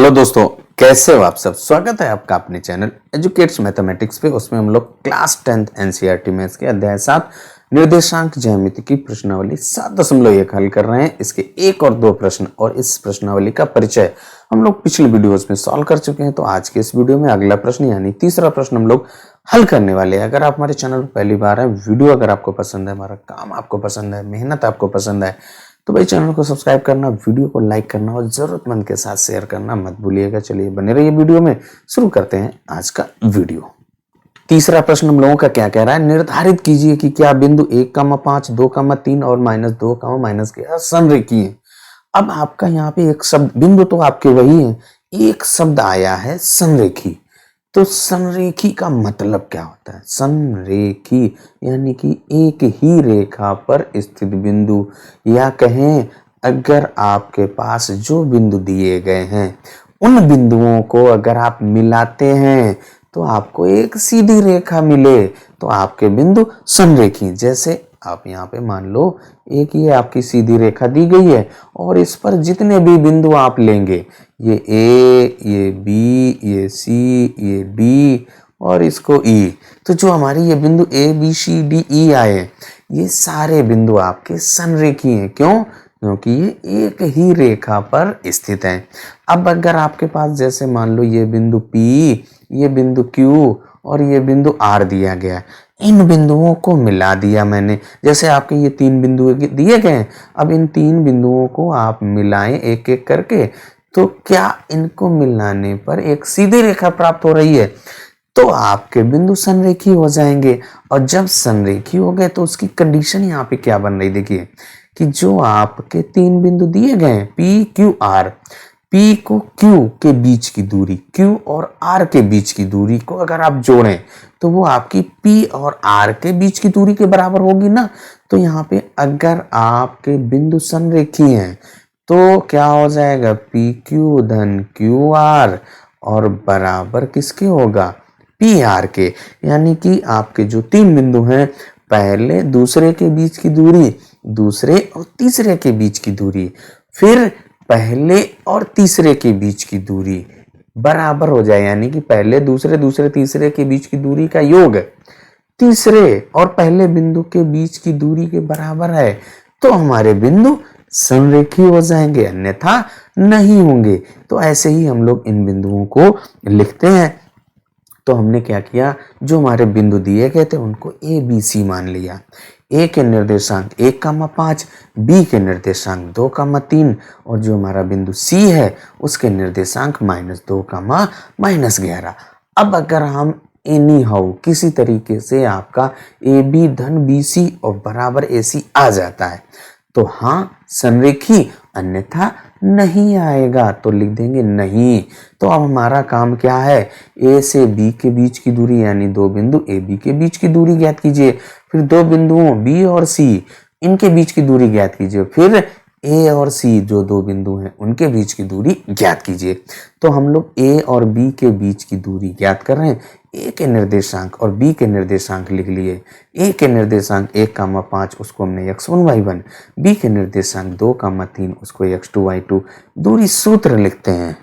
Hello दोस्तों, कैसे हो आप सब। स्वागत है आपका अपने चैनल एजुकेट्स मैथमेटिक्स पे। उसमें हम लोग क्लास 10th एनसीईआरटी मैथ्स के अध्याय 7 निर्देशांक ज्यामिति की प्रश्नावली 7.1 हल कर रहे हैं। इसके एक और दो प्रश्न और इस प्रश्नावली का परिचय हम लोग पिछले वीडियोस में सॉल्व कर चुके हैं। तो आज के इस वीडियो में अगला प्रश्न यानी तीसरा प्रश्न हम लोग हल करने वाले हैं। अगर आप हमारे चैनल पर पहली बार है, वीडियो अगर आपको पसंद है, हमारा काम आपको पसंद है, मेहनत आपको पसंद है, तो भाई चैनल को सब्सक्राइब करना, वीडियो को लाइक करना और जरूरतमंद के साथ शेयर करना मत भूलिएगा। चलिए बने रहिए वीडियो में। शुरू करते हैं आज का वीडियो। तीसरा प्रश्न हम लोगों का क्या कह रहा है, निर्धारित कीजिए कि क्या बिंदु 1,5, 2,3 और -2, -11 संरेखीय है। अब आपका यहाँ पे एक शब्द, बिंदु तो आपके वही है, एक शब्द आया है संरेखी। तो संरेखी का मतलब क्या होता है? संरेखी यानी कि एक ही रेखा पर स्थित बिंदु, या कहें अगर आपके पास जो बिंदु दिए गए हैं उन बिंदुओं को अगर आप मिलाते हैं तो आपको एक सीधी रेखा मिले तो आपके बिंदु संरेखी। जैसे आप यहाँ पे मान लो एक ये आपकी सीधी रेखा दी गई है और इस पर जितने भी बिंदु आप लेंगे, ये ए, ये बी, ये सी, ये डी और इसको ई, तो जो हमारी ये बिंदु A B C D E आए, ये सारे बिंदु आपके संरेखी हैं। क्यों? क्योंकि ये एक ही रेखा पर स्थित है। अब अगर आपके पास जैसे मान लो ये बिंदु P, ये बिंदु Q और ये बिंदु R दिया गया, इन बिंदुओं को मिला दिया मैंने। जैसे आपके ये तीन बिंदु दिए गए हैं, अब इन तीन बिंदुओं को आप मिलाएं एक एक करके, तो क्या इनको मिलाने पर एक सीधी रेखा प्राप्त हो रही है, तो आपके बिंदु संरेखी हो जाएंगे। और जब संरेखी हो गए तो उसकी कंडीशन यहाँ पे क्या बन रही, देखिए कि जो आपके तीन बिंदु दिए गए हैं P, Q, R, P को Q के बीच की दूरी, Q और R के बीच की दूरी को अगर आप जोड़ें तो वो आपकी P और R के बीच की दूरी के बराबर होगी ना। तो यहाँ पे अगर आपके बिंदु संरेखी हैं तो क्या हो जाएगा, PQ धन QR और बराबर किसके होगा, PR के। यानी कि आपके जो तीन बिंदु हैं, पहले दूसरे के बीच की दूरी, दूसरे और तीसरे के बीच की दूरी, फिर पहले और तीसरे के बीच की दूरी बराबर हो जाए, यानी कि पहले दूसरे, दूसरे तीसरे के बीच की दूरी का योग तीसरे और पहले बिंदु के बीच की दूरी के बराबर है, तो हमारे बिंदु संरेखी हो जाएंगे, अन्यथा नहीं होंगे। तो ऐसे ही हम लोग इन बिंदुओं को लिखते हैं। तो हमने क्या किया, जो हमारे बिंदु दिए गए थे उनको ए बी सी मान लिया। ए के निर्देशांक 1,5, बी के निर्देशांक 2,3 और जो हमारा बिंदु सी है उसके निर्देशांक -2, -11। अब अगर हम एनी हाउ किसी तरीके से आपका ए बी धन बी सी और बराबर ए सी आ जाता है तो हाँ संरेखी, अन्यथा नहीं आएगा तो लिख देंगे नहीं। तो अब हमारा काम क्या है, ए से बी के बीच की दूरी यानी दो बिंदु ए बी के बीच की दूरी ज्ञात कीजिए, फिर दो बिंदुओं बी और सी इनके बीच की दूरी ज्ञात कीजिए, फिर ए और सी जो दो बिंदु हैं उनके बीच की दूरी ज्ञात कीजिए। तो हम लोग ए और बी के बीच की दूरी ज्ञात कर रहे हैं। ए के निर्देशांक और बी के निर्देशांक लिख लिए। ए के निर्देशांक 1,5 उसको हमने x1 y1, बी के निर्देशांक 2,3 उसको x2 y2। दूरी सूत्र लिखते हैं।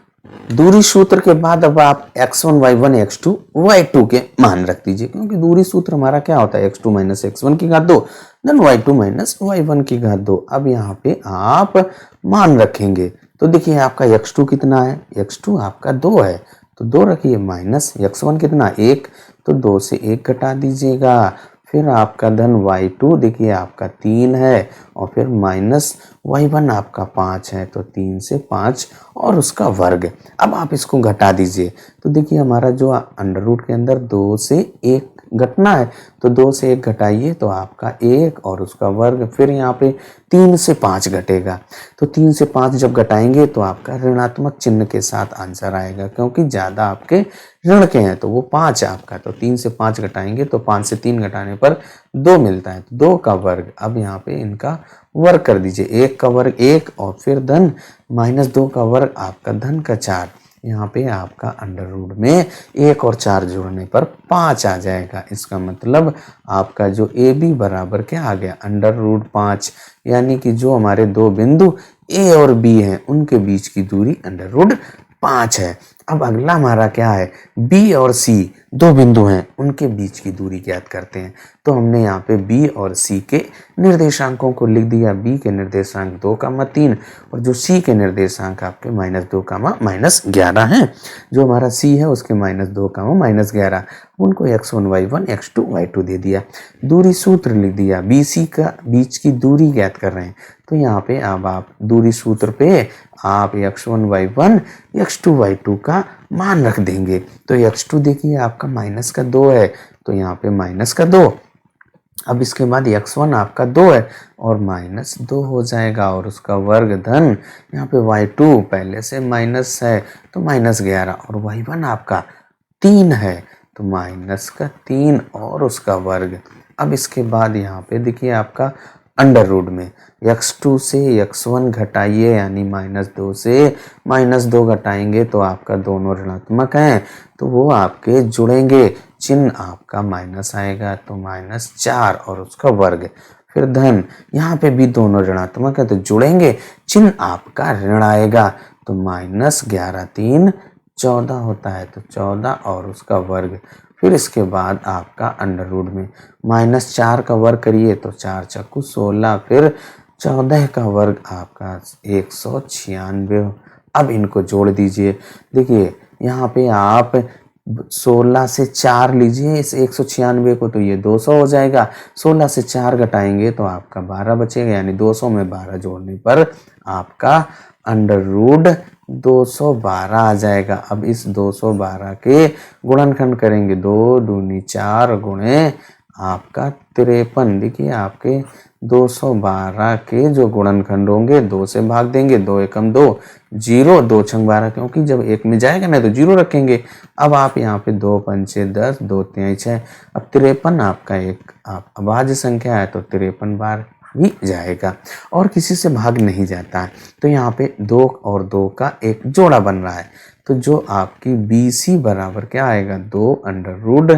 दूरी सूत्र के बाद अब आप x1 y1 x2 y2 के मान रख दीजिए, क्योंकि दूरी सूत्र हमारा क्या होता है, x2 - x1 की घात 2 धन y2 - y1 की घात 2। अब यहाँ पे आप मान रखेंगे तो देखिए आपका x2 कितना है, x2 आपका 2 है तो 2 रखिए, माइनस x1 कितना 1, तो 2 से 1 घटा दीजिएगा, फिर आपका धन y2 देखिए आपका 3 है और फिर माइनस y1 आपका 5 है, तो 3 से 5 और उसका वर्ग। अब आप इसको घटा दीजिए तो देखिए हमारा जो अंडर रूट के अंदर 2 से 1 घटना है, तो 2 से 1 घटाइए तो आपका 1 और उसका वर्ग, फिर यहाँ पे 3 से 5 घटेगा, तो 3 से 5 जब घटाएंगे तो आपका ऋणात्मक चिन्ह के साथ आंसर आएगा, क्योंकि ज़्यादा आपके ऋण के हैं तो वो 5 है आपका। तो 3 से 5 घटाएंगे तो 5 से 3 घटाने पर 2 मिलता है, तो 2 का वर्ग। अब यहाँ पे इनका वर्ग कर दीजिए, 1 का वर्ग 1 और फिर धन -2 का वर्ग आपका धन का 4। यहाँ पे आपका अंडर रूट में 1 और 4 जोड़ने पर 5 आ जाएगा। इसका मतलब आपका जो ए बी बराबर क्या आ गया, अंडर रूट 5, यानी कि जो हमारे दो बिंदु ए और बी हैं उनके बीच की दूरी अंडर रूट 5 है। अब अगला हमारा क्या है, बी और सी दो बिंदु हैं, उनके बीच की दूरी ज्ञात करते हैं। तो हमने यहाँ पे बी और सी के निर्देशांकों को लिख दिया। बी के निर्देशांक 2,3 और जो सी के निर्देशांक आपके -2, -11 हैं। जो हमारा सी है उसके -2, -11, उनको x1 y1 x2 y2 दे दिया। दूरी सूत्र लिख दिया। बी सी का बीच की दूरी ज्ञात कर रहे हैं, तो यहाँ पे अब आप दूरी सूत्र पे आप x1 y1 x2 y2 का मान रख देंगे। तो x2 देखिए आपका -2 है, तो यहाँ पे -2। अब इसके बाद x1 आपका 2 है और -2 हो जाएगा और उसका वर्ग धन यहाँ पे y2 पहले से माइनस है तो -11 और y1 आपका 3 है तो -3 और उसका वर्ग। अब इसके बाद यहाँ पे देखिए आपका अंडर रूट में x2 से x1 घटाइए, यानी -2 से -2 घटाएंगे तो आपका दोनों ऋणात्मक हैं तो वो आपके जुड़ेंगे, चिन्ह आपका माइनस आएगा तो -4 और उसका वर्ग। फिर धन, यहाँ पे भी दोनों ऋणात्मक है तो जुड़ेंगे, चिन्ह आपका ऋण आएगा तो -11 3 14 होता है तो 14 और उसका वर्ग। फिर इसके बाद आपका अंडर रूट में -4 का वर्ग करिए तो 4 चक्कू 16, फिर 14 का वर्ग आपका 196। अब इनको जोड़ दीजिए। देखिए यहाँ पे आप 16 से 4 लीजिए इस 196 को तो ये 200 हो जाएगा। 16 से 4 घटाएंगे तो आपका 12 बचेगा, यानी 200 में 12 जोड़ने पर आपका अंडर रूट 212 आ जाएगा। अब इस 212 के गुणनखंड करेंगे, 2 दूनी 4 गुणे आपका 53। देखिए आपके 212 के जो गुणनखंड होंगे 2 से भाग देंगे, 2 एकम 2 0, 2 छंग 12, क्योंकि जब एक में जाएगा ना तो 0 रखेंगे। अब आप यहाँ पे 2 पंचे 10, 2 तिहाई 6। अब 53 आपका एक अभाज्य संख्या है तो 53 बार भी जाएगा और किसी से भाग नहीं जाता है। तो यहाँ पे 2 और 2 का एक जोड़ा बन रहा है, तो जो आपकी BC बराबर क्या आएगा, 2 अंडर रूट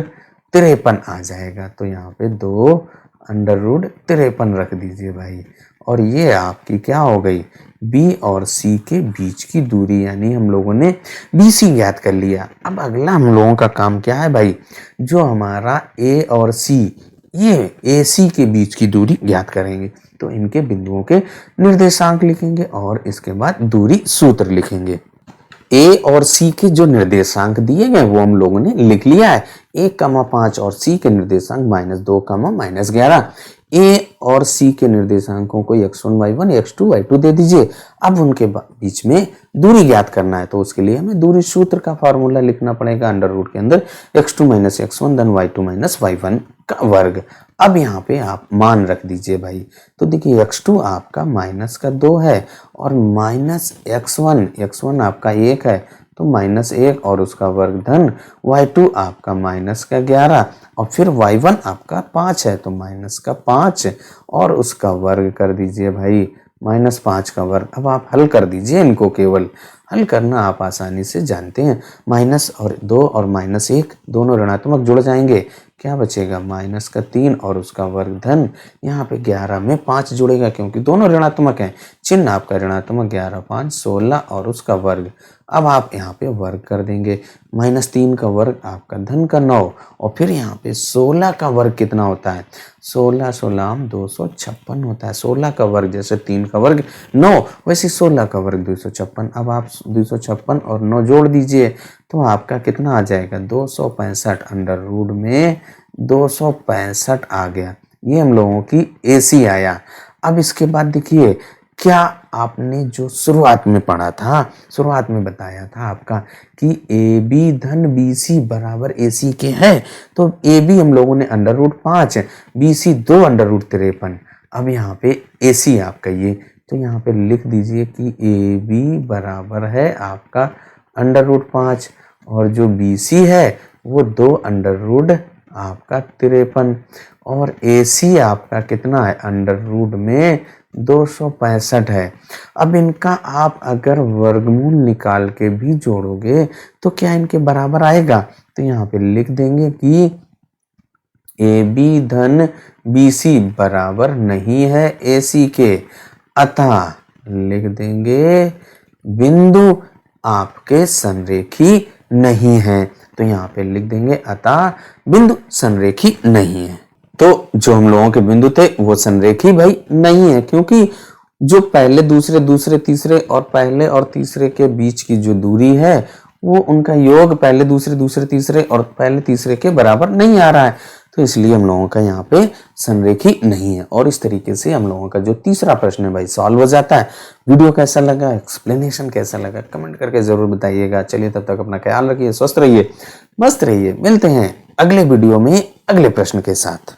53 आ जाएगा। तो यहाँ पे 2 अंडर रूट 53 रख दीजिए भाई। और ये आपकी क्या हो गई, B और C के बीच की दूरी, यानी हम लोगों ने BC ज्ञात कर लिया। अब अगला हम लोगों का काम क्या है भाई, जो हमारा A और C ये AC के बीच की दूरी ज्ञात करेंगे। तो इनके बिंदुओं के निर्देशांक लिखेंगे और इसके बाद दूरी सूत्र लिखेंगे। A और C के जो निर्देशांक दिए गए वो हम लोगों ने लिख लिया है, 1,5 और C के निर्देशांक -2, -11। A और C के निर्देशांकों को x1 y1 x2 y2 दे दीजिए। अब उनके बीच में दूरी ज्ञात करना है तो उसके लिए हमें दूरी सूत्र का फॉर्मूला लिखना पड़ेगा। अंडर रूट के अंदर x2 - x1 धन y2 - y1 का वर्ग। अब यहाँ पे आप मान रख दीजिए भाई। तो देखिए x2 आपका -2 है और -x1 आपका 1 है तो -1 और उसका वर्ग धन y2 आपका -11 और फिर y1 आपका 5 है तो -5 और उसका वर्ग कर दीजिए भाई, -5 का वर्ग। अब आप हल कर दीजिए इनको, केवल हल करना आप आसानी से जानते हैं। -2 और -1 दोनों ऋणात्मक जुड़ जाएंगे, क्या बचेगा, -3 और उसका वर्ग धन यहाँ पे 11 में 5 जुड़ेगा क्योंकि दोनों ऋणात्मक हैं, चिन्ह आपका ऋणात्मक, 11 5 16 और उसका वर्ग। अब आप यहाँ पे वर्ग कर देंगे, -3 का वर्ग आपका धन का 9 और फिर यहाँ पे 16 का वर्ग कितना होता है, 16 16 256 होता है। 16 का वर्ग जैसे 3 का वर्ग 9 वैसे 16 का वर्ग 256। अब आप 256 और 9 जोड़ दीजिए तो आपका कितना आ जाएगा, 265। अंडर रूट में 265 आ गया, ये हम लोगों की AC आया। अब इसके बाद देखिए, क्या आपने जो शुरुआत में पढ़ा था, शुरुआत में बताया था आपका कि AB धन BC बराबर AC के है, तो AB हम लोगों ने under root 5, BC 2 under root 53। अब यहाँ पे AC आपका ये, तो यहाँ पे लिख दीजिए कि AB बराबर है आपका अंडर रूट 5 और जो BC है वो 2 अंडर रूट आपका 53 और AC आपका कितना है, अंडर रूट में 265 है। अब इनका आप अगर वर्गमूल निकाल के भी जोड़ोगे तो क्या इनके बराबर आएगा, तो यहाँ पे लिख देंगे कि AB धन BC बराबर नहीं है AC के, अतः लिख देंगे बिंदु आपके संरेखी नहीं है। तो यहाँ पे लिख देंगे अतः बिंदु संरेखी नहीं है। तो जो हम लोगों के बिंदु थे वो संरेखी भाई नहीं है, क्योंकि जो पहले दूसरे दूसरे तीसरे और पहले और तीसरे के बीच की जो दूरी है वो उनका योग पहले दूसरे दूसरे तीसरे और पहले तीसरे के बराबर नहीं आ रहा है, तो इसलिए हम लोगों का यहाँ पे संरेखी नहीं है। और इस तरीके से हम लोगों का जो तीसरा प्रश्न है भाई सॉल्व हो जाता है। वीडियो कैसा लगा, एक्सप्लेनेशन कैसा लगा, कमेंट करके जरूर बताइएगा। चलिए तब तक अपना ख्याल रखिए, स्वस्थ रहिए, मस्त रहिए। मिलते हैं अगले वीडियो में अगले प्रश्न के साथ।